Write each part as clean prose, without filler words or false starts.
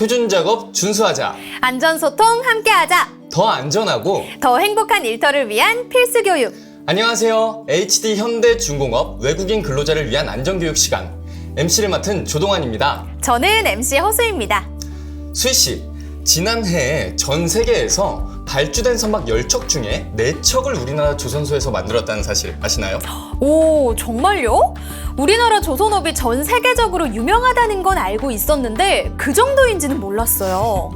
표준 작업 준수하자. 안전소통 함께하자. 더 안전하고 더 행복한 일터를 위한 필수 교육. 안녕하세요. HD 현대중공업 외국인 근로자를 위한 안전교육 시간 MC를 맡은 조동환입니다. 저는 MC 허수입니다. 수희 씨, 지난해 전 세계에서 발주된 선박 10척 중에 4척을 우리나라 조선소에서 만들었다는 사실 아시나요? 오, 정말요? 우리나라 조선업이 전 세계적으로 유명하다는 건 알고 있었는데 그 정도인지는 몰랐어요.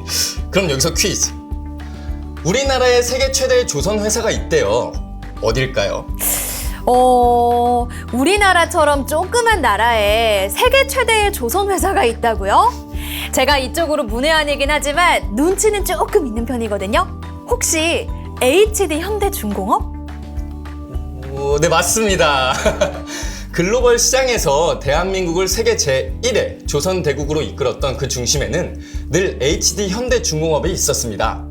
그럼 여기서 퀴즈. 우리나라에 세계 최대의 조선 회사가 있대요. 어딜까요? 우리나라처럼 조그만 나라에 세계 최대의 조선 회사가 있다고요? 제가 이쪽으로 문외한이긴 하지만 눈치는 조금 있는 편이거든요. 혹시 HD 현대중공업? 네, 맞습니다. 글로벌 시장에서 대한민국을 세계 제1의 조선대국으로 이끌었던 그 중심에는 늘 HD 현대중공업이 있었습니다.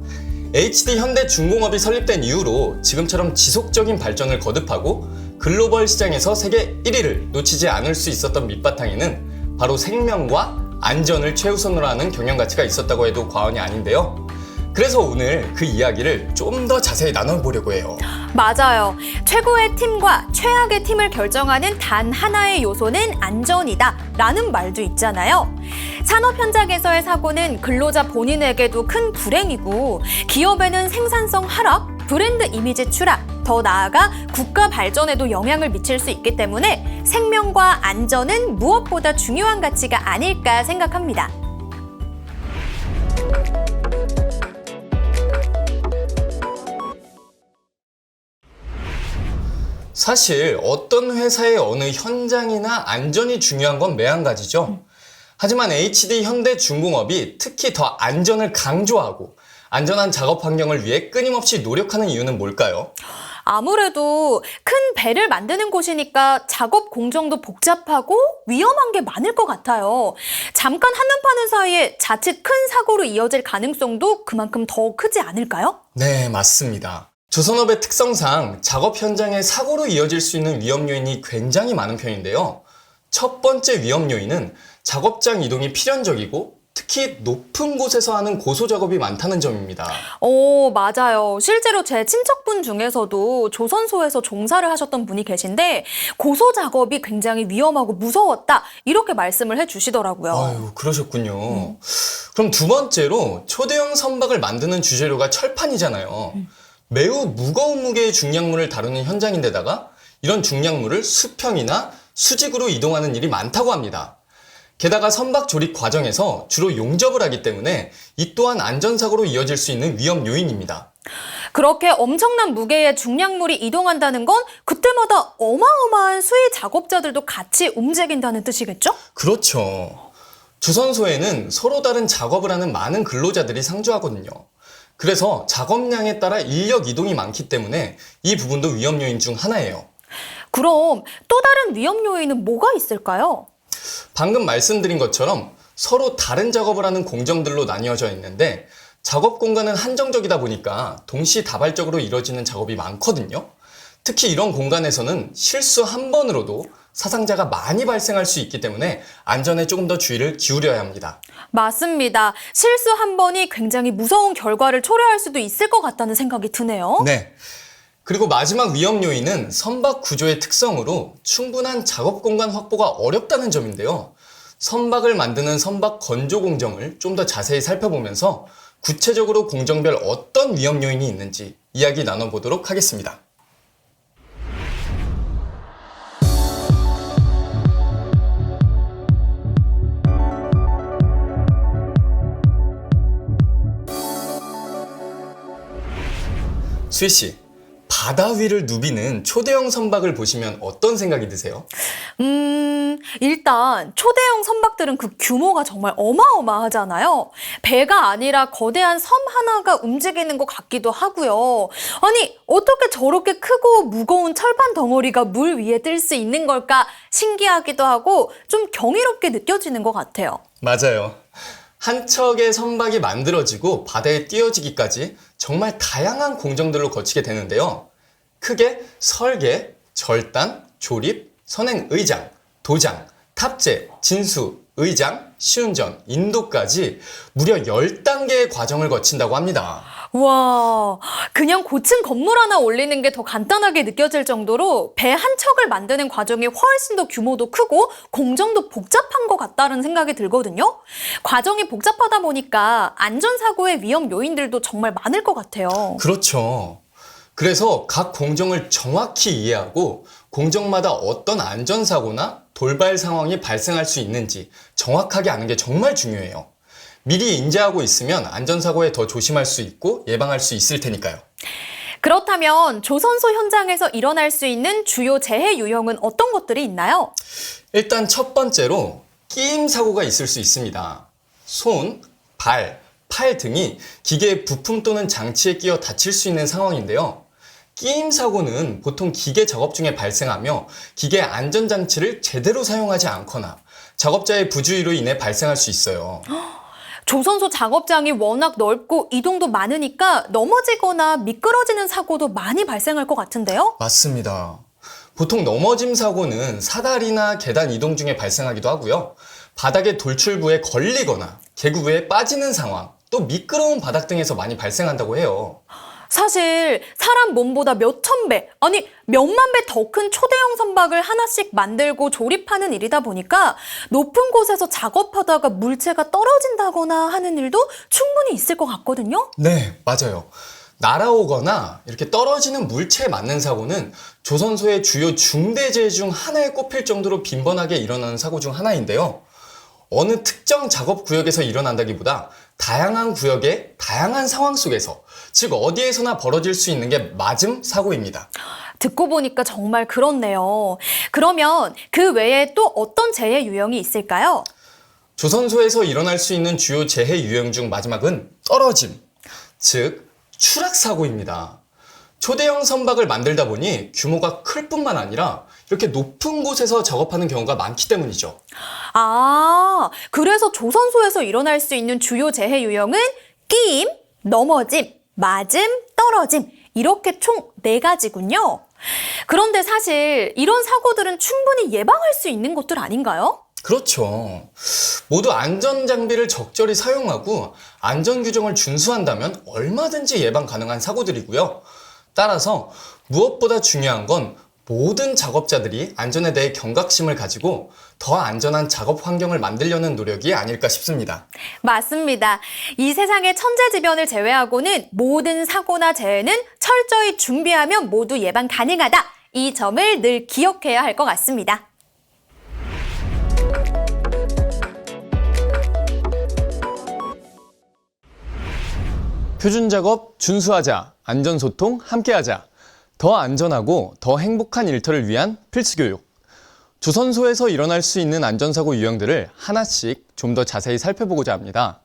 HD 현대중공업이 설립된 이후로 지금처럼 지속적인 발전을 거듭하고 글로벌 시장에서 세계 1위를 놓치지 않을 수 있었던 밑바탕에는 바로 생명과 안전을 최우선으로 하는 경영 가치가 있었다고 해도 과언이 아닌데요. 그래서 오늘 그 이야기를 좀 더 자세히 나눠보려고 해요. 맞아요. 최고의 팀과 최악의 팀을 결정하는 단 하나의 요소는 안전이다 라는 말도 있잖아요. 산업 현장에서의 사고는 근로자 본인에게도 큰 불행이고 기업에는 생산성 하락, 브랜드 이미지 추락, 더 나아가 국가 발전에도 영향을 미칠 수 있기 때문에 생명과 안전은 무엇보다 중요한 가치가 아닐까 생각합니다. 사실 어떤 회사의 어느 현장이나 안전이 중요한 건 매한가지죠. 하지만 HD 현대중공업이 특히 더 안전을 강조하고 안전한 작업 환경을 위해 끊임없이 노력하는 이유는 뭘까요? 아무래도 큰 배를 만드는 곳이니까 작업 공정도 복잡하고 위험한 게 많을 것 같아요. 잠깐 한눈 파는 사이에 자칫 큰 사고로 이어질 가능성도 그만큼 더 크지 않을까요? 네, 맞습니다. 조선업의 특성상 작업 현장에 사고로 이어질 수 있는 위험 요인이 굉장히 많은 편인데요. 첫 번째 위험 요인은 작업장 이동이 필연적이고 특히 높은 곳에서 하는 고소 작업이 많다는 점입니다. 맞아요. 실제로 제 친척분 중에서도 조선소에서 종사를 하셨던 분이 계신데 고소 작업이 굉장히 위험하고 무서웠다 이렇게 말씀을 해주시더라고요. 아유, 그러셨군요. 그럼 두 번째로 초대형 선박을 만드는 주재료가 철판이잖아요. 매우 무거운 무게의 중량물을 다루는 현장인데다가 이런 중량물을 수평이나 수직으로 이동하는 일이 많다고 합니다. 게다가 선박 조립 과정에서 주로 용접을 하기 때문에 이 또한 안전사고로 이어질 수 있는 위험 요인입니다. 그렇게 엄청난 무게의 중량물이 이동한다는 건 그때마다 어마어마한 수의 작업자들도 같이 움직인다는 뜻이겠죠? 그렇죠. 조선소에는 서로 다른 작업을 하는 많은 근로자들이 상주하거든요. 그래서 작업량에 따라 인력 이동이 많기 때문에 이 부분도 위험 요인 중 하나예요. 그럼 또 다른 위험 요인은 뭐가 있을까요? 방금 말씀드린 것처럼 서로 다른 작업을 하는 공정들로 나뉘어져 있는데 작업 공간은 한정적이다 보니까 동시다발적으로 이루어지는 작업이 많거든요. 특히 이런 공간에서는 실수 한 번으로도 사상자가 많이 발생할 수 있기 때문에 안전에 조금 더 주의를 기울여야 합니다. 맞습니다. 실수 한 번이 굉장히 무서운 결과를 초래할 수도 있을 것 같다는 생각이 드네요. 네. 그리고 마지막 위험 요인은 선박 구조의 특성으로 충분한 작업 공간 확보가 어렵다는 점인데요. 선박을 만드는 선박 건조 공정을 좀 더 자세히 살펴보면서 구체적으로 공정별 어떤 위험 요인이 있는지 이야기 나눠보도록 하겠습니다. 수희 씨, 바다 위를 누비는 초대형 선박을 보시면 어떤 생각이 드세요? 일단 초대형 선박들은 그 규모가 정말 어마어마하잖아요. 배가 아니라 거대한 섬 하나가 움직이는 것 같기도 하고요. 아니, 어떻게 저렇게 크고 무거운 철판 덩어리가 물 위에 뜰 수 있는 걸까 신기하기도 하고 좀 경이롭게 느껴지는 것 같아요. 맞아요. 한 척의 선박이 만들어지고 바다에 띄어지기까지 정말 다양한 공정들로 거치게 되는데요. 크게 설계, 절단, 조립, 선행 의장, 도장, 탑재, 진수, 의장, 시운전, 인도까지 무려 10단계의 과정을 거친다고 합니다. 와, 그냥 고층 건물 하나 올리는 게 더 간단하게 느껴질 정도로 배 한 척을 만드는 과정이 훨씬 더 규모도 크고 공정도 복잡한 것 같다는 생각이 들거든요. 과정이 복잡하다 보니까 안전사고의 위험 요인들도 정말 많을 것 같아요. 그렇죠. 그래서 각 공정을 정확히 이해하고 공정마다 어떤 안전사고나 돌발 상황이 발생할 수 있는지 정확하게 아는 게 정말 중요해요. 미리 인지하고 있으면 안전사고에 더 조심할 수 있고 예방할 수 있을 테니까요. 그렇다면 조선소 현장에서 일어날 수 있는 주요 재해 유형은 어떤 것들이 있나요? 일단 첫 번째로 끼임 사고가 있을 수 있습니다. 손, 발, 팔 등이 기계의 부품 또는 장치에 끼어 다칠 수 있는 상황인데요. 끼임 사고는 보통 기계 작업 중에 발생하며 기계 안전장치를 제대로 사용하지 않거나 작업자의 부주의로 인해 발생할 수 있어요. 조선소 작업장이 워낙 넓고 이동도 많으니까 넘어지거나 미끄러지는 사고도 많이 발생할 것 같은데요? 맞습니다. 보통 넘어짐 사고는 사다리나 계단 이동 중에 발생하기도 하고요. 바닥의 돌출부에 걸리거나 계구부에 빠지는 상황, 또 미끄러운 바닥 등에서 많이 발생한다고 해요. 사실 사람 몸보다 몇천 배, 아니 몇만 배 더 큰 초대형 선박을 하나씩 만들고 조립하는 일이다 보니까 높은 곳에서 작업하다가 물체가 떨어진다거나 하는 일도 충분히 있을 것 같거든요. 네, 맞아요. 날아오거나 이렇게 떨어지는 물체에 맞는 사고는 조선소의 주요 중대재해 중 하나에 꼽힐 정도로 빈번하게 일어나는 사고 중 하나인데요. 어느 특정 작업 구역에서 일어난다기보다 다양한 구역의 다양한 상황 속에서, 즉 어디에서나 벌어질 수 있는 게 맞음 사고입니다. 듣고 보니까 정말 그렇네요. 그러면 그 외에 또 어떤 재해 유형이 있을까요? 조선소에서 일어날 수 있는 주요 재해 유형 중 마지막은 떨어짐, 즉 추락 사고입니다. 초대형 선박을 만들다 보니 규모가 클 뿐만 아니라 이렇게 높은 곳에서 작업하는 경우가 많기 때문이죠. 아, 그래서 조선소에서 일어날 수 있는 주요 재해 유형은 끼임, 넘어짐, 맞음, 떨어짐 이렇게 총 4가지군요. 그런데 사실 이런 사고들은 충분히 예방할 수 있는 것들 아닌가요? 그렇죠. 모두 안전장비를 적절히 사용하고 안전규정을 준수한다면 얼마든지 예방 가능한 사고들이고요. 따라서 무엇보다 중요한 건 모든 작업자들이 안전에 대해 경각심을 가지고 더 안전한 작업 환경을 만들려는 노력이 아닐까 싶습니다. 맞습니다. 이 세상의 천재지변을 제외하고는 모든 사고나 재해는 철저히 준비하면 모두 예방 가능하다. 이 점을 늘 기억해야 할 것 같습니다. 표준 작업 준수하자, 안전소통 함께하자. 더 안전하고 더 행복한 일터를 위한 필수 교육. 조선소에서 일어날 수 있는 안전사고 유형들을 하나씩 좀 더 자세히 살펴보고자 합니다.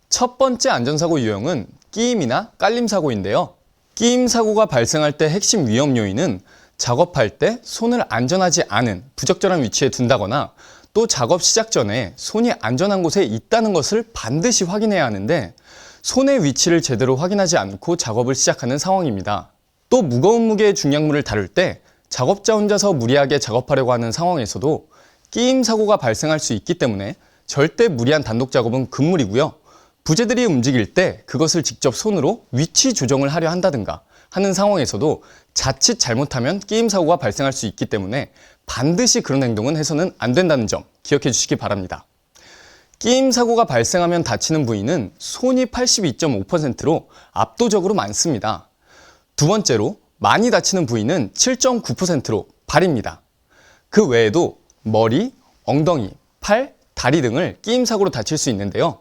첫 번째 안전사고 유형은 끼임이나 깔림 사고인데요. 끼임 사고가 발생할 때 핵심 위험 요인은 작업할 때 손을 안전하지 않은 부적절한 위치에 둔다거나 또 작업 시작 전에 손이 안전한 곳에 있다는 것을 반드시 확인해야 하는데 손의 위치를 제대로 확인하지 않고 작업을 시작하는 상황입니다. 또 무거운 무게의 중량물을 다룰 때 작업자 혼자서 무리하게 작업하려고 하는 상황에서도 끼임 사고가 발생할 수 있기 때문에 절대 무리한 단독 작업은 금물이고요. 부재들이 움직일 때 그것을 직접 손으로 위치 조정을 하려 한다든가 하는 상황에서도 자칫 잘못하면 끼임 사고가 발생할 수 있기 때문에 반드시 그런 행동은 해서는 안 된다는 점 기억해 주시기 바랍니다. 끼임 사고가 발생하면 다치는 부위는 손이 82.5%로 압도적으로 많습니다. 두 번째로 많이 다치는 부위는 7.9%로 발입니다. 그 외에도 머리, 엉덩이, 팔, 다리 등을 끼임 사고로 다칠 수 있는데요.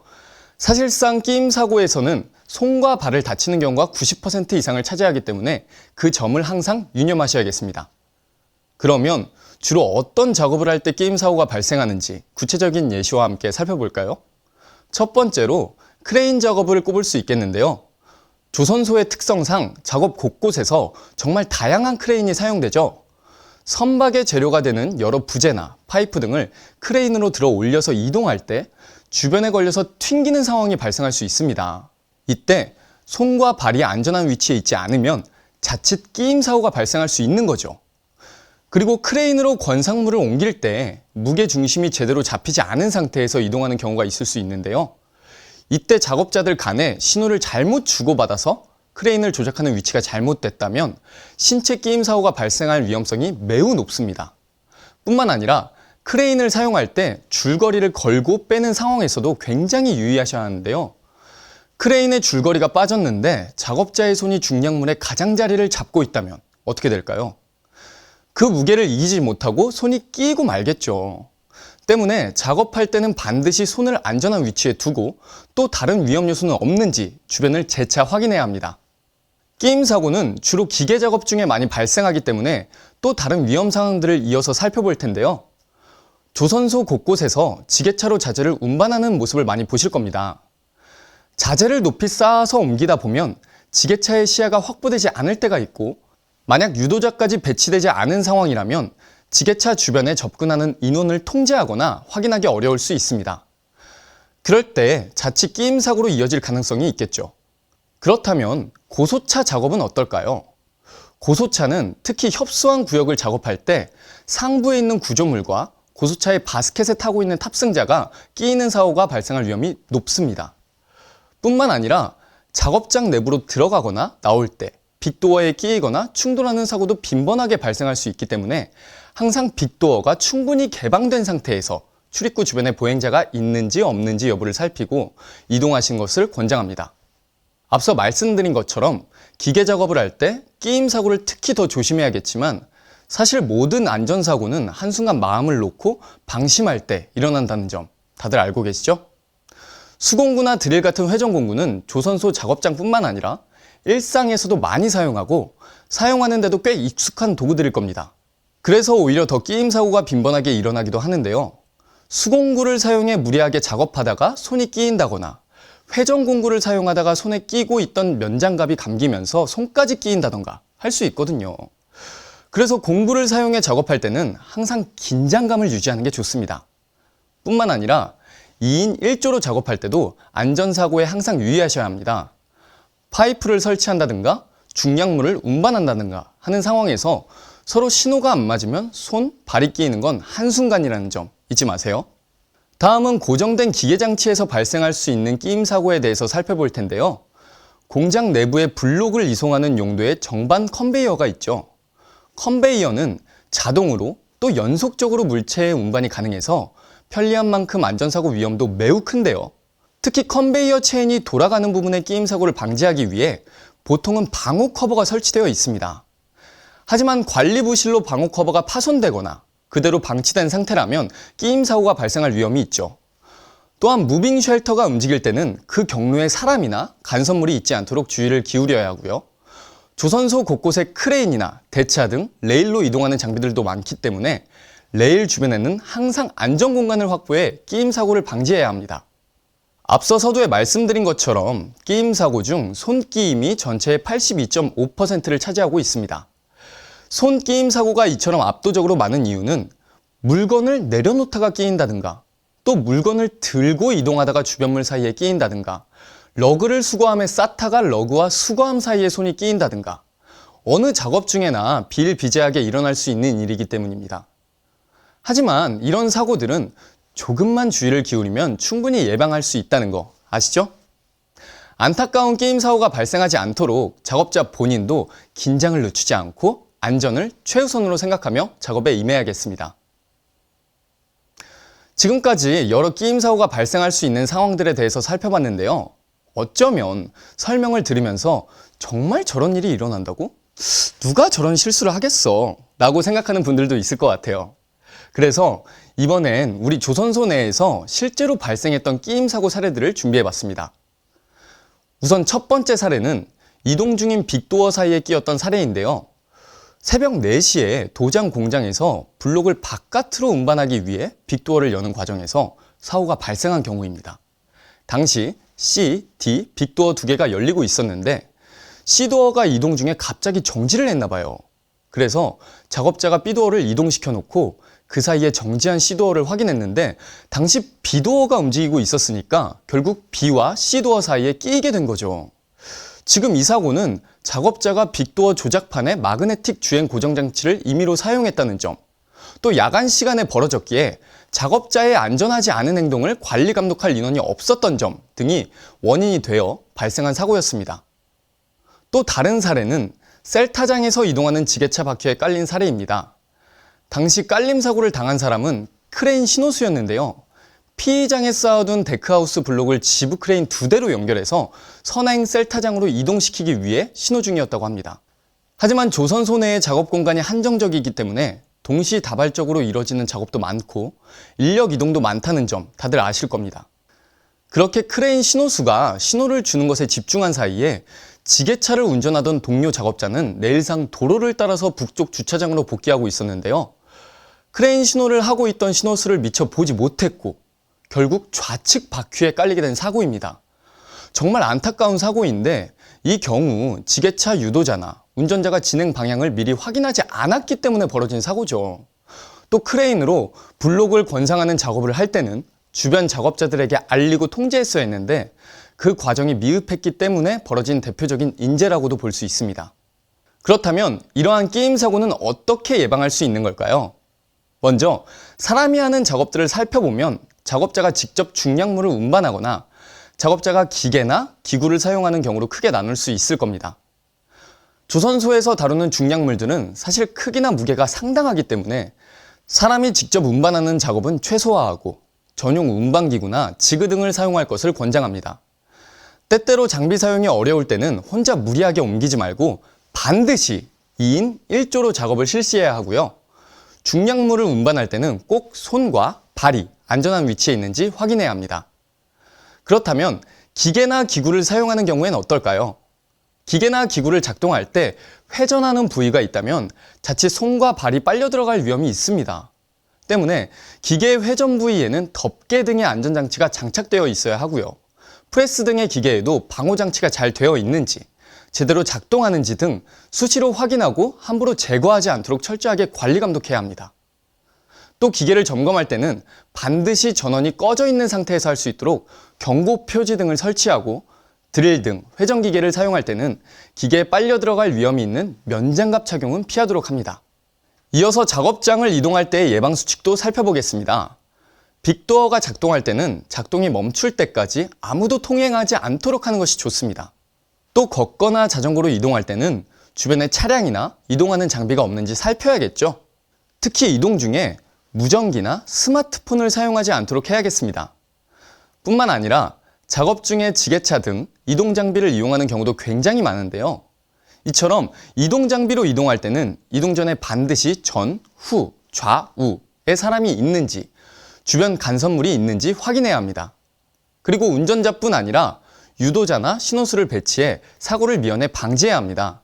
사실상 끼임 사고에서는 손과 발을 다치는 경우가 90% 이상을 차지하기 때문에 그 점을 항상 유념하셔야겠습니다. 그러면 주로 어떤 작업을 할 때 끼임 사고가 발생하는지 구체적인 예시와 함께 살펴볼까요? 첫 번째로 크레인 작업을 꼽을 수 있겠는데요. 조선소의 특성상 작업 곳곳에서 정말 다양한 크레인이 사용되죠. 선박의 재료가 되는 여러 부재나 파이프 등을 크레인으로 들어 올려서 이동할 때 주변에 걸려서 튕기는 상황이 발생할 수 있습니다. 이때 손과 발이 안전한 위치에 있지 않으면 자칫 끼임 사고가 발생할 수 있는 거죠. 그리고 크레인으로 건상물을 옮길 때 무게 중심이 제대로 잡히지 않은 상태에서 이동하는 경우가 있을 수 있는데요. 이때 작업자들 간에 신호를 잘못 주고받아서 크레인을 조작하는 위치가 잘못됐다면 신체 끼임 사고가 발생할 위험성이 매우 높습니다. 뿐만 아니라 크레인을 사용할 때 줄거리를 걸고 빼는 상황에서도 굉장히 유의하셔야 하는데요. 크레인의 줄거리가 빠졌는데 작업자의 손이 중량물의 가장자리를 잡고 있다면 어떻게 될까요? 그 무게를 이기지 못하고 손이 끼이고 말겠죠. 때문에 작업할 때는 반드시 손을 안전한 위치에 두고 또 다른 위험 요소는 없는지 주변을 재차 확인해야 합니다. 끼임 사고는 주로 기계 작업 중에 많이 발생하기 때문에 또 다른 위험 상황들을 이어서 살펴볼 텐데요. 조선소 곳곳에서 지게차로 자재를 운반하는 모습을 많이 보실 겁니다. 자재를 높이 쌓아서 옮기다 보면 지게차의 시야가 확보되지 않을 때가 있고, 만약 유도자까지 배치되지 않은 상황이라면 지게차 주변에 접근하는 인원을 통제하거나 확인하기 어려울 수 있습니다. 그럴 때 자칫 끼임 사고로 이어질 가능성이 있겠죠. 그렇다면 고소차 작업은 어떨까요? 고소차는 특히 협소한 구역을 작업할 때 상부에 있는 구조물과 고소차의 바스켓에 타고 있는 탑승자가 끼이는 사고가 발생할 위험이 높습니다. 뿐만 아니라 작업장 내부로 들어가거나 나올 때 빅도어에 끼이거나 충돌하는 사고도 빈번하게 발생할 수 있기 때문에 항상 빅도어가 충분히 개방된 상태에서 출입구 주변에 보행자가 있는지 없는지 여부를 살피고 이동하신 것을 권장합니다. 앞서 말씀드린 것처럼 기계 작업을 할 때 끼임 사고를 특히 더 조심해야겠지만, 사실 모든 안전사고는 한순간 마음을 놓고 방심할 때 일어난다는 점 다들 알고 계시죠? 수공구나 드릴 같은 회전공구는 조선소 작업장뿐만 아니라 일상에서도 많이 사용하고 사용하는데도 꽤 익숙한 도구들일 겁니다. 그래서 오히려 더 끼임 사고가 빈번하게 일어나기도 하는데요. 수공구를 사용해 무리하게 작업하다가 손이 끼인다거나 회전공구를 사용하다가 손에 끼고 있던 면장갑이 감기면서 손까지 끼인다던가 할 수 있거든요. 그래서 공구를 사용해 작업할 때는 항상 긴장감을 유지하는 게 좋습니다. 뿐만 아니라 2인 1조로 작업할 때도 안전사고에 항상 유의하셔야 합니다. 파이프를 설치한다든가 중량물을 운반한다든가 하는 상황에서 서로 신호가 안 맞으면 손, 발이 끼이는 건 한순간이라는 점 잊지 마세요. 다음은 고정된 기계장치에서 발생할 수 있는 끼임 사고에 대해서 살펴볼 텐데요. 공장 내부에 블록을 이송하는 용도의 정반 컨베이어가 있죠. 컨베이어는 자동으로 또 연속적으로 물체의 운반이 가능해서 편리한 만큼 안전사고 위험도 매우 큰데요. 특히 컨베이어 체인이 돌아가는 부분의 끼임 사고를 방지하기 위해 보통은 방호 커버가 설치되어 있습니다. 하지만 관리 부실로 방호 커버가 파손되거나 그대로 방치된 상태라면 끼임 사고가 발생할 위험이 있죠. 또한 무빙 쉘터가 움직일 때는 그 경로에 사람이나 간섭물이 있지 않도록 주의를 기울여야 하고요. 조선소 곳곳에 크레인이나 대차 등 레일로 이동하는 장비들도 많기 때문에 레일 주변에는 항상 안전 공간을 확보해 끼임 사고를 방지해야 합니다. 앞서 서두에 말씀드린 것처럼 끼임 사고 중 손끼임이 전체의 82.5%를 차지하고 있습니다. 손끼임 사고가 이처럼 압도적으로 많은 이유는 물건을 내려놓다가 끼인다든가, 또 물건을 들고 이동하다가 주변물 사이에 끼인다든가, 러그를 수거함에 쌓다가 러그와 수거함 사이에 손이 끼인다든가, 어느 작업 중에나 비일비재하게 일어날 수 있는 일이기 때문입니다. 하지만 이런 사고들은 조금만 주의를 기울이면 충분히 예방할 수 있다는 거 아시죠? 안타까운 끼임 사고가 발생하지 않도록 작업자 본인도 긴장을 늦추지 않고 안전을 최우선으로 생각하며 작업에 임해야겠습니다. 지금까지 여러 끼임 사고가 발생할 수 있는 상황들에 대해서 살펴봤는데요. 어쩌면 설명을 들으면서 정말 저런 일이 일어난다고? 누가 저런 실수를 하겠어? 라고 생각하는 분들도 있을 것 같아요. 그래서 이번엔 우리 조선소 내에서 실제로 발생했던 끼임 사고 사례들을 준비해봤습니다. 우선 첫 번째 사례는 이동 중인 빅도어 사이에 끼었던 사례인데요. 새벽 4시에 도장 공장에서 블록을 바깥으로 운반하기 위해 빅도어를 여는 과정에서 사고가 발생한 경우입니다. 당시 C, D 빅도어 2개가 열리고 있었는데 C도어가 이동 중에 갑자기 정지를 했나 봐요. 그래서 작업자가 B도어를 이동시켜 놓고 그 사이에 정지한 C도어를 확인했는데 당시 B도어가 움직이고 있었으니까 결국 B와 C도어 사이에 끼이게 된 거죠. 지금 이 사고는 작업자가 빅도어 조작판에 마그네틱 주행 고정장치를 임의로 사용했다는 점, 또 야간 시간에 벌어졌기에 작업자의 안전하지 않은 행동을 관리 감독할 인원이 없었던 점 등이 원인이 되어 발생한 사고였습니다. 또 다른 사례는 셀타장에서 이동하는 지게차 바퀴에 깔린 사례입니다. 당시 깔림 사고를 당한 사람은 크레인 신호수였는데요. 피의장에 쌓아둔 데크하우스 블록을 지부 크레인 2대로 연결해서 선행 셀타장으로 이동시키기 위해 신호 중이었다고 합니다. 하지만 조선소 내의 작업 공간이 한정적이기 때문에 동시다발적으로 이뤄지는 작업도 많고 인력 이동도 많다는 점 다들 아실 겁니다. 그렇게 크레인 신호수가 신호를 주는 것에 집중한 사이에 지게차를 운전하던 동료 작업자는 내일상 도로를 따라서 북쪽 주차장으로 복귀하고 있었는데요. 크레인 신호를 하고 있던 신호수를 미처 보지 못했고 결국 좌측 바퀴에 깔리게 된 사고입니다. 정말 안타까운 사고인데 이 경우 지게차 유도자나 운전자가 진행 방향을 미리 확인하지 않았기 때문에 벌어진 사고죠. 또 크레인으로 블록을 권상하는 작업을 할 때는 주변 작업자들에게 알리고 통제했어야 했는데 그 과정이 미흡했기 때문에 벌어진 대표적인 인재라고도 볼 수 있습니다. 그렇다면 이러한 끼임 사고는 어떻게 예방할 수 있는 걸까요? 먼저 사람이 하는 작업들을 살펴보면 작업자가 직접 중량물을 운반하거나 작업자가 기계나 기구를 사용하는 경우로 크게 나눌 수 있을 겁니다. 조선소에서 다루는 중량물들은 사실 크기나 무게가 상당하기 때문에 사람이 직접 운반하는 작업은 최소화하고 전용 운반기구나 지그 등을 사용할 것을 권장합니다. 때때로 장비 사용이 어려울 때는 혼자 무리하게 옮기지 말고 반드시 2인 1조로 작업을 실시해야 하고요. 중량물을 운반할 때는 꼭 손과 발이 안전한 위치에 있는지 확인해야 합니다. 그렇다면 기계나 기구를 사용하는 경우엔 어떨까요? 기계나 기구를 작동할 때 회전하는 부위가 있다면 자칫 손과 발이 빨려 들어갈 위험이 있습니다. 때문에 기계 회전 부위에는 덮개 등의 안전장치가 장착되어 있어야 하고요. 프레스 등의 기계에도 방호장치가 잘 되어 있는지, 제대로 작동하는지 등 수시로 확인하고 함부로 제거하지 않도록 철저하게 관리 감독해야 합니다. 또 기계를 점검할 때는 반드시 전원이 꺼져 있는 상태에서 할 수 있도록 경고 표지 등을 설치하고 드릴 등 회전기계를 사용할 때는 기계에 빨려 들어갈 위험이 있는 면장갑 착용은 피하도록 합니다. 이어서 작업장을 이동할 때의 예방수칙도 살펴보겠습니다. 빅도어가 작동할 때는 작동이 멈출 때까지 아무도 통행하지 않도록 하는 것이 좋습니다. 또 걷거나 자전거로 이동할 때는 주변에 차량이나 이동하는 장비가 없는지 살펴야겠죠. 특히 이동 중에 무전기나 스마트폰을 사용하지 않도록 해야겠습니다. 뿐만 아니라 작업 중에 지게차 등 이동 장비를 이용하는 경우도 굉장히 많은데요. 이처럼 이동 장비로 이동할 때는 이동 전에 반드시 전, 후, 좌우에 사람이 있는지, 주변 간선물이 있는지 확인해야 합니다. 그리고 운전자뿐 아니라 유도자나 신호수를 배치해 사고를 미연에 방지해야 합니다.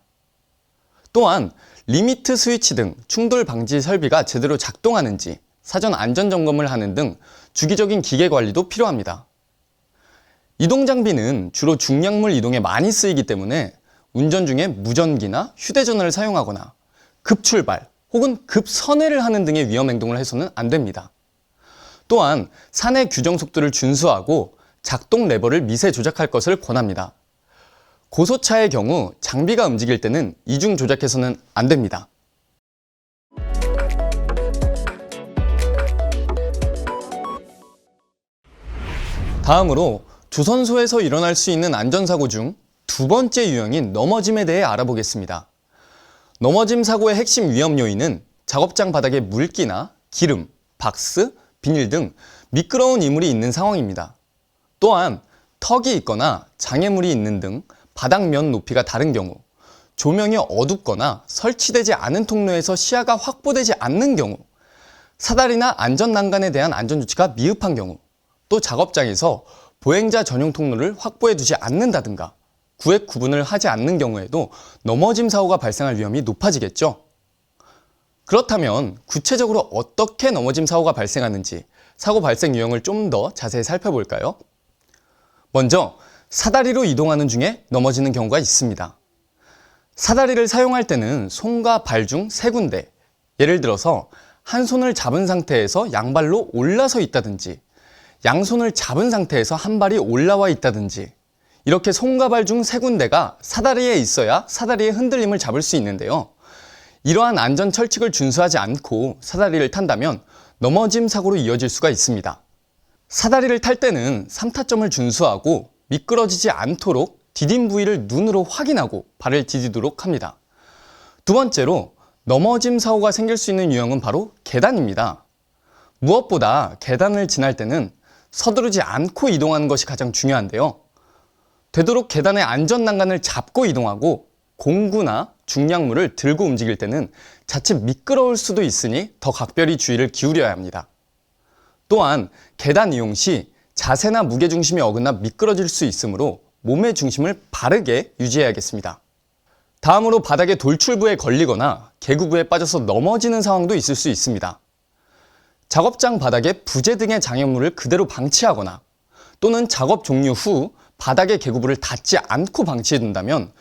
또한 리미트 스위치 등 충돌 방지 설비가 제대로 작동하는지 사전 안전 점검을 하는 등 주기적인 기계 관리도 필요합니다. 이동 장비는 주로 중량물 이동에 많이 쓰이기 때문에 운전 중에 무전기나 휴대전화를 사용하거나 급출발 혹은 급선회를 하는 등의 위험 행동을 해서는 안 됩니다. 또한 산의 규정 속도를 준수하고 작동 레버를 미세 조작할 것을 권합니다. 고소차의 경우 장비가 움직일 때는 이중 조작해서는 안 됩니다. 다음으로 조선소에서 일어날 수 있는 안전사고 중 두 번째 유형인 넘어짐에 대해 알아보겠습니다. 넘어짐 사고의 핵심 위험 요인은 작업장 바닥에 물기나 기름, 박스, 비닐 등 미끄러운 이물이 있는 상황입니다. 또한 턱이 있거나 장애물이 있는 등 바닥면 높이가 다른 경우, 조명이 어둡거나 설치되지 않은 통로에서 시야가 확보되지 않는 경우, 사다리나 안전난간에 대한 안전조치가 미흡한 경우, 또 작업장에서 보행자 전용 통로를 확보해 두지 않는다든가 구획 구분을 하지 않는 경우에도 넘어짐 사고가 발생할 위험이 높아지겠죠. 그렇다면 구체적으로 어떻게 넘어짐 사고가 발생하는지 사고 발생 유형을 좀 더 자세히 살펴볼까요? 먼저 사다리로 이동하는 중에 넘어지는 경우가 있습니다. 사다리를 사용할 때는 손과 발 중 세 군데, 예를 들어서 한 손을 잡은 상태에서 양발로 올라서 있다든지 양손을 잡은 상태에서 한 발이 올라와 있다든지 이렇게 손가발 중 3군데가 사다리에 있어야 사다리의 흔들림을 잡을 수 있는데요. 이러한 안전 철칙을 준수하지 않고 사다리를 탄다면 넘어짐 사고로 이어질 수가 있습니다. 사다리를 탈 때는 3타점을 준수하고 미끄러지지 않도록 디딤 부위를 눈으로 확인하고 발을 디디도록 합니다. 두 번째로 넘어짐 사고가 생길 수 있는 유형은 바로 계단입니다. 무엇보다 계단을 지날 때는 서두르지 않고 이동하는 것이 가장 중요한데요. 되도록 계단의 안전 난간을 잡고 이동하고 공구나 중량물을 들고 움직일 때는 자칫 미끄러울 수도 있으니 더 각별히 주의를 기울여야 합니다. 또한 계단 이용 시 자세나 무게중심이 어긋나 미끄러질 수 있으므로 몸의 중심을 바르게 유지해야겠습니다. 다음으로 바닥에 돌출부에 걸리거나 계구부에 빠져서 넘어지는 상황도 있을 수 있습니다. 작업장 바닥에 부재 등의 장애물을 그대로 방치하거나 또는 작업 종료 후 바닥의 계구부를 닿지 않고 방치해둔다면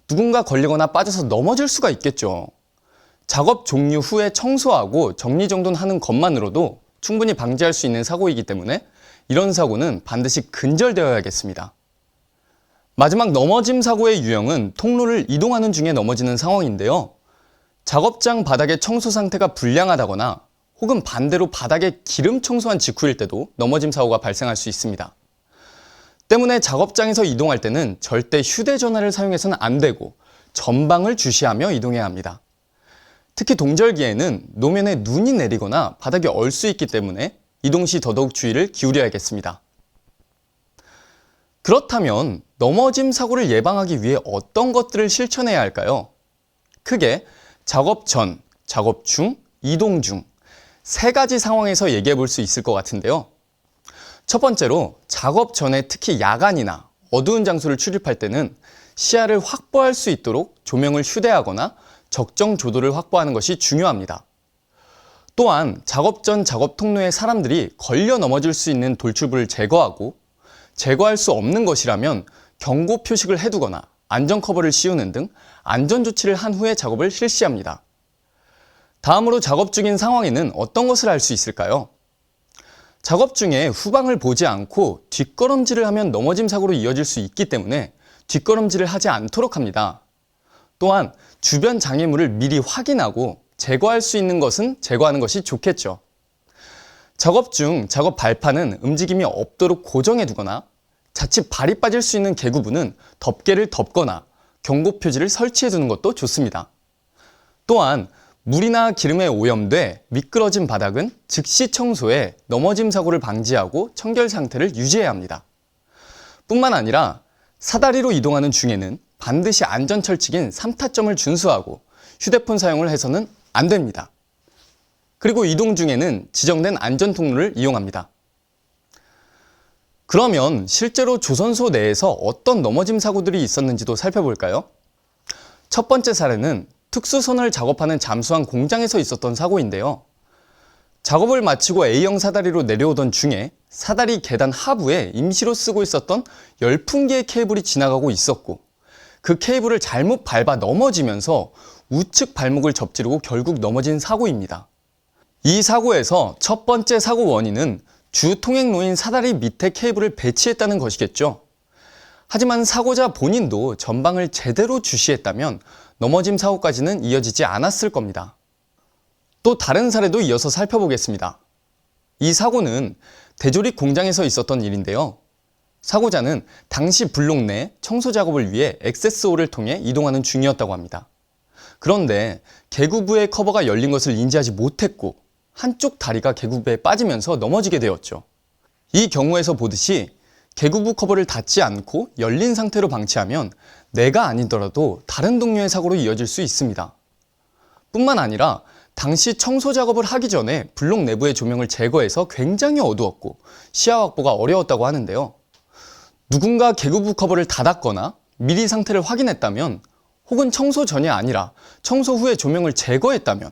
누군가 걸리거나 빠져서 넘어질 수가 있겠죠. 작업 종료 후에 청소하고 정리정돈하는 것만으로도 충분히 방지할 수 있는 사고이기 때문에 이런 사고는 반드시 근절되어야겠습니다. 마지막 넘어짐 사고의 유형은 통로를 이동하는 중에 넘어지는 상황인데요. 작업장 바닥의 청소 상태가 불량하다거나 혹은 반대로 바닥에 기름 청소한 직후일 때도 넘어짐 사고가 발생할 수 있습니다. 때문에 작업장에서 이동할 때는 절대 휴대전화를 사용해서는 안 되고 전방을 주시하며 이동해야 합니다. 특히 동절기에는 노면에 눈이 내리거나 바닥이 얼 수 있기 때문에 이동 시 더더욱 주의를 기울여야겠습니다. 그렇다면 넘어짐 사고를 예방하기 위해 어떤 것들을 실천해야 할까요? 크게 작업 전, 작업 중, 이동 중 3가지 상황에서 얘기해 볼 수 있을 것 같은데요. 첫 번째로 작업 전에 특히 야간이나 어두운 장소를 출입할 때는 시야를 확보할 수 있도록 조명을 휴대하거나 적정 조도를 확보하는 것이 중요합니다. 또한 작업 전 작업 통로에 사람들이 걸려 넘어질 수 있는 돌출부를 제거하고 제거할 수 없는 것이라면 경고 표식을 해두거나 안전 커버를 씌우는 등 안전 조치를 한 후에 작업을 실시합니다. 다음으로 작업 중인 상황에는 어떤 것을 할 수 있을까요? 작업 중에 후방을 보지 않고 뒷걸음질을 하면 넘어짐 사고로 이어질 수 있기 때문에 뒷걸음질을 하지 않도록 합니다. 또한 주변 장애물을 미리 확인하고 제거할 수 있는 것은 제거하는 것이 좋겠죠. 작업 중 작업 발판은 움직임이 없도록 고정해 두거나 자칫 발이 빠질 수 있는 계구부는 덮개를 덮거나 경고 표지를 설치해 두는 것도 좋습니다. 또한 물이나 기름에 오염돼 미끄러진 바닥은 즉시 청소해 넘어짐 사고를 방지하고 청결 상태를 유지해야 합니다. 뿐만 아니라 사다리로 이동하는 중에는 반드시 안전 철칙인 3타점을 준수하고 휴대폰 사용을 해서는 안 됩니다. 그리고 이동 중에는 지정된 안전 통로를 이용합니다. 그러면 실제로 조선소 내에서 어떤 넘어짐 사고들이 있었는지도 살펴볼까요? 첫 번째 사례는 특수선을 작업하는 잠수함 공장에서 있었던 사고인데요. 작업을 마치고 A형 사다리로 내려오던 중에 사다리 계단 하부에 임시로 쓰고 있었던 열풍기의 케이블이 지나가고 있었고 그 케이블을 잘못 밟아 넘어지면서 우측 발목을 접지르고 결국 넘어진 사고입니다. 이 사고에서 첫 번째 사고 원인은 주 통행로인 사다리 밑에 케이블을 배치했다는 것이겠죠. 하지만 사고자 본인도 전방을 제대로 주시했다면 넘어짐 사고까지는 이어지지 않았을 겁니다. 또 다른 사례도 이어서 살펴보겠습니다. 이 사고는 대조립 공장에서 있었던 일인데요. 사고자는 당시 블록 내 청소 작업을 위해 액세스홀을 통해 이동하는 중이었다고 합니다. 그런데 계구부의 커버가 열린 것을 인지하지 못했고 한쪽 다리가 계구부에 빠지면서 넘어지게 되었죠. 이 경우에서 보듯이 계구부 커버를 닫지 않고 열린 상태로 방치하면 내가 아니더라도 다른 동료의 사고로 이어질 수 있습니다. 뿐만 아니라 당시 청소 작업을 하기 전에 블록 내부의 조명을 제거해서 굉장히 어두웠고 시야 확보가 어려웠다고 하는데요. 누군가 계구부 커버를 닫았거나 미리 상태를 확인했다면 혹은 청소 전이 아니라 청소 후에 조명을 제거했다면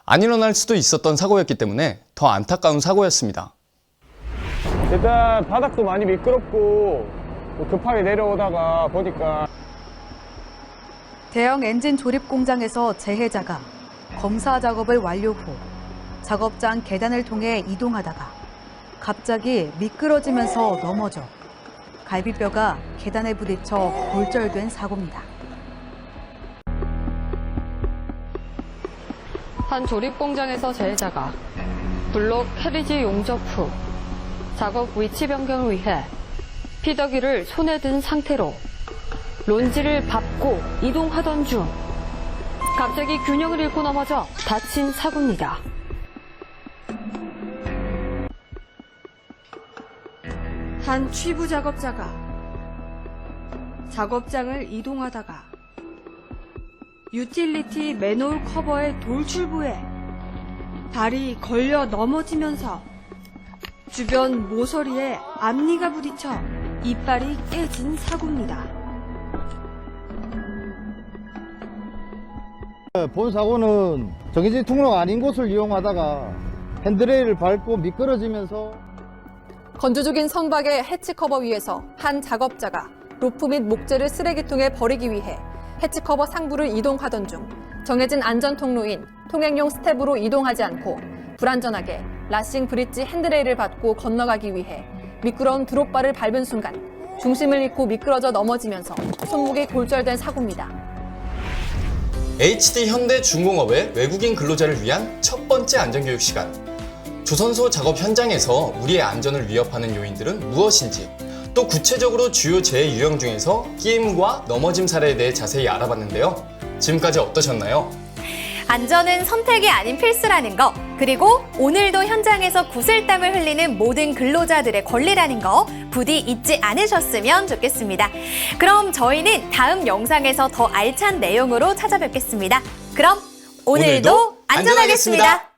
안 일어날 수도 있었던 사고였기 때문에 더 안타까운 사고였습니다. 일단 바닥도 많이 미끄럽고 급하게 내려오다가 보니까 대형 엔진 조립 공장에서 재해자가 검사 작업을 완료 후 작업장 계단을 통해 이동하다가 갑자기 미끄러지면서 넘어져 갈비뼈가 계단에 부딪혀 골절된 사고입니다. 한 조립 공장에서 재해자가 블록 캐리지 용접 후 작업 위치 변경을 위해 피더기를 손에 든 상태로 론지를 밟고 이동하던 중 갑자기 균형을 잃고 넘어져 다친 사고입니다. 한 취부 작업자가 작업장을 이동하다가 유틸리티 맨홀 커버의 돌출부에 발이 걸려 넘어지면서 주변 모서리에 앞니가 부딪혀 이빨이 깨진 사고입니다. 본 사고는 정해진 통로가 아닌 곳을 이용하다가 핸드레일을 밟고 미끄러지면서 건조적인 선박의 해치 커버 위에서 한 작업자가 로프 및 목재를 쓰레기통에 버리기 위해 해치 커버 상부를 이동하던 중 정해진 안전 통로인 통행용 스텝으로 이동하지 않고 불안전하게 라싱 브릿지 핸드레일을 받고 건너가기 위해 미끄러운 드롭바를 밟은 순간 중심을 잃고 미끄러져 넘어지면서 손목이 골절된 사고입니다. HD 현대중공업의 외국인 근로자를 위한 첫 번째 안전교육 시간. 조선소 작업 현장에서 우리의 안전을 위협하는 요인들은 무엇인지, 또 구체적으로 주요 재해 유형 중에서 끼임과 넘어짐 사례에 대해 자세히 알아봤는데요. 지금까지 어떠셨나요? 안전은 선택이 아닌 필수라는 거, 그리고 오늘도 현장에서 구슬땀을 흘리는 모든 근로자들의 권리라는 거 부디 잊지 않으셨으면 좋겠습니다. 그럼 저희는 다음 영상에서 더 알찬 내용으로 찾아뵙겠습니다. 그럼 오늘도 안전하겠습니다.